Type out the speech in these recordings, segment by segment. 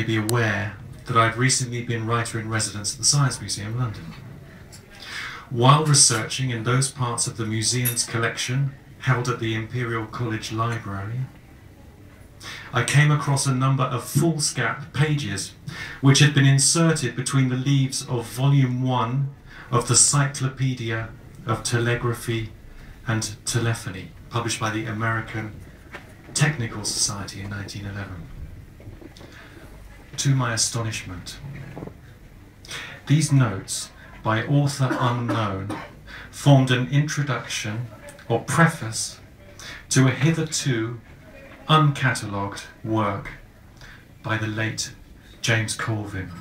be aware that I've recently been writer-in-residence at the Science Museum, London. While researching in those parts of the museum's collection held at the Imperial College Library, I came across a number of foolscap pages which had been inserted between the leaves of Volume 1 of the Cyclopedia of Telegraphy and Telephony, published by the American Technical Society in 1911. To my astonishment, these notes, by author unknown, formed an introduction or preface to a hitherto uncatalogued work by the late James Colvin,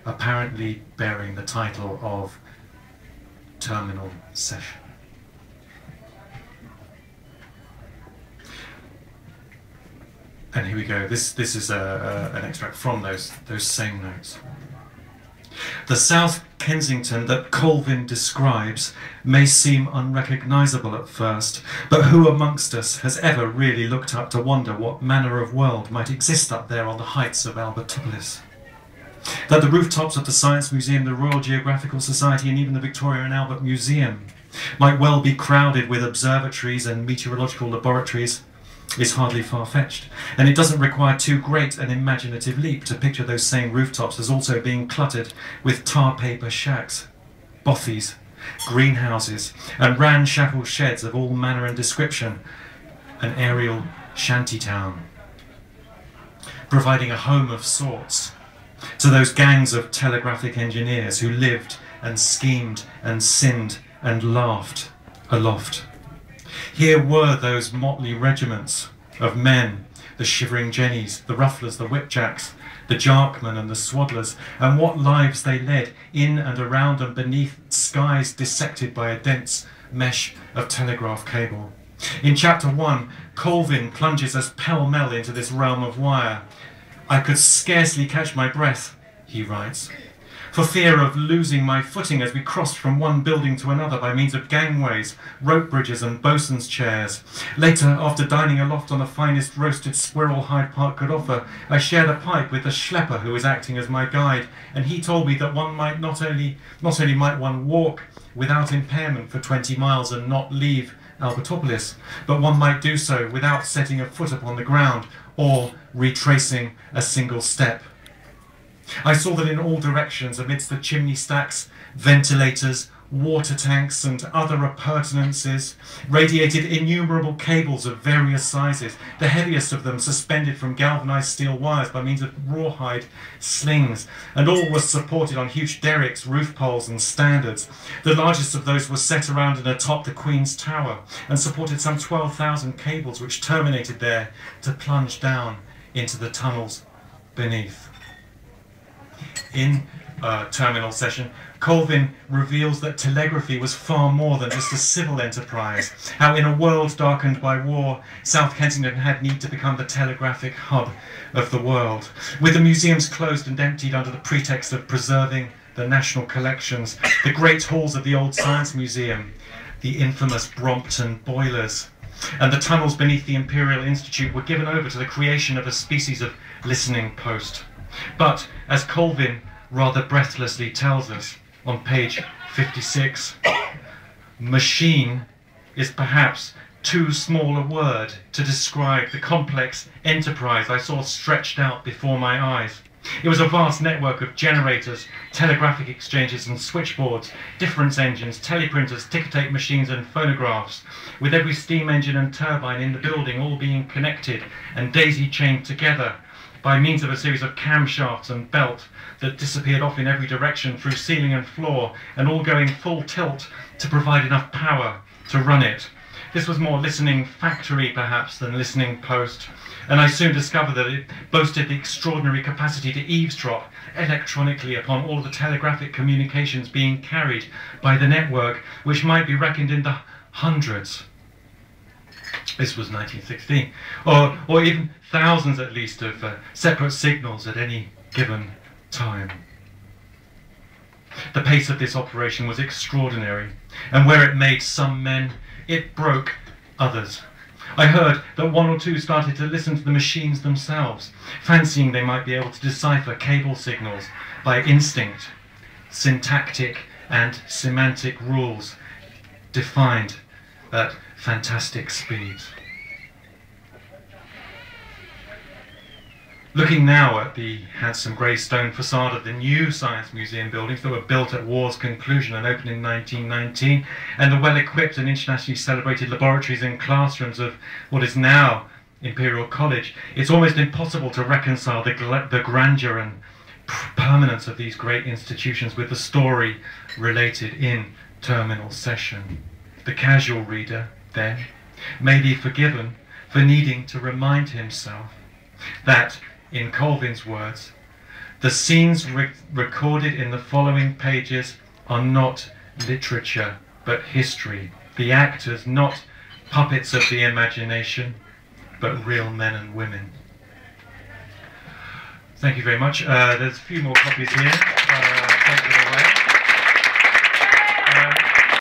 apparently bearing the title of Terminal Session. And here we go. This is an extract from those same notes. The South Kensington that Colvin describes may seem unrecognisable at first, but who amongst us has ever really looked up to wonder what manner of world might exist up there on the heights of Albertopolis? That the rooftops of the Science Museum, the Royal Geographical Society, and even the Victoria and Albert Museum might well be crowded with observatories and meteorological laboratories is hardly far-fetched, and it doesn't require too great an imaginative leap to picture those same rooftops as also being cluttered with tar paper shacks, bothies, greenhouses, and ramshackle sheds of all manner and description, an aerial shantytown, providing a home of sorts to those gangs of telegraphic engineers who lived and schemed and sinned and laughed aloft. Here were those motley regiments of men, the shivering jennies, the rufflers, the whipjacks, the jarkmen and the swaddlers, and what lives they led in and around and beneath skies dissected by a dense mesh of telegraph cable. In chapter 1, Colvin plunges us pell-mell into this realm of wire. I could scarcely catch my breath, he writes, for fear of losing my footing as we crossed from one building to another by means of gangways, rope bridges and bosun's chairs. Later, after dining aloft on the finest roasted squirrel Hyde Park could offer, I shared a pipe with the schlepper who was acting as my guide, and he told me that one might not only might one walk without impairment for 20 miles and not leave Albertopolis, but one might do so without setting a foot upon the ground or retracing a single step. I saw that in all directions, amidst the chimney stacks, ventilators, water tanks and other appurtenances, radiated innumerable cables of various sizes, the heaviest of them suspended from galvanized steel wires by means of rawhide slings, and all was supported on huge derricks, roof poles and standards. The largest of those was set around and atop the Queen's Tower, and supported some 12,000 cables which terminated there to plunge down into the tunnels beneath. In Terminal Session, Colvin reveals that telegraphy was far more than just a civil enterprise, how in a world darkened by war, South Kensington had need to become the telegraphic hub of the world. With the museums closed and emptied under the pretext of preserving the national collections, the great halls of the old Science Museum, the infamous Brompton boilers, and the tunnels beneath the Imperial Institute were given over to the creation of a species of listening post. But, as Colvin rather breathlessly tells us on page 56, machine is perhaps too small a word to describe the complex enterprise I saw stretched out before my eyes. It was a vast network of generators, telegraphic exchanges and switchboards, difference engines, teleprinters, ticker-tape machines and phonographs, with every steam engine and turbine in the building all being connected and daisy-chained together by means of a series of camshafts and belt that disappeared off in every direction through ceiling and floor, and all going full tilt to provide enough power to run it. This was more listening factory, perhaps, than listening post, and I soon discovered that it boasted the extraordinary capacity to eavesdrop electronically upon all the telegraphic communications being carried by the network, which might be reckoned in the hundreds. This was 1916, or even thousands at least of separate signals at any given time. The pace of this operation was extraordinary, and where it made some men, it broke others. I heard that one or two started to listen to the machines themselves, fancying they might be able to decipher cable signals by instinct. Syntactic and semantic rules defined at fantastic speeds. Looking now at the handsome grey stone facade of the new Science Museum buildings that were built at war's conclusion and opened in 1919, and the well-equipped and internationally celebrated laboratories and classrooms of what is now Imperial College, it's almost impossible to reconcile the grandeur and permanence of these great institutions with the story related in Terminal Session. The casual reader, then, may be forgiven for needing to remind himself that, in Colvin's words, the scenes recorded in the following pages are not literature, but history. The actors, not puppets of the imagination, but real men and women. Thank you very much. There's a few more copies here. Thank you.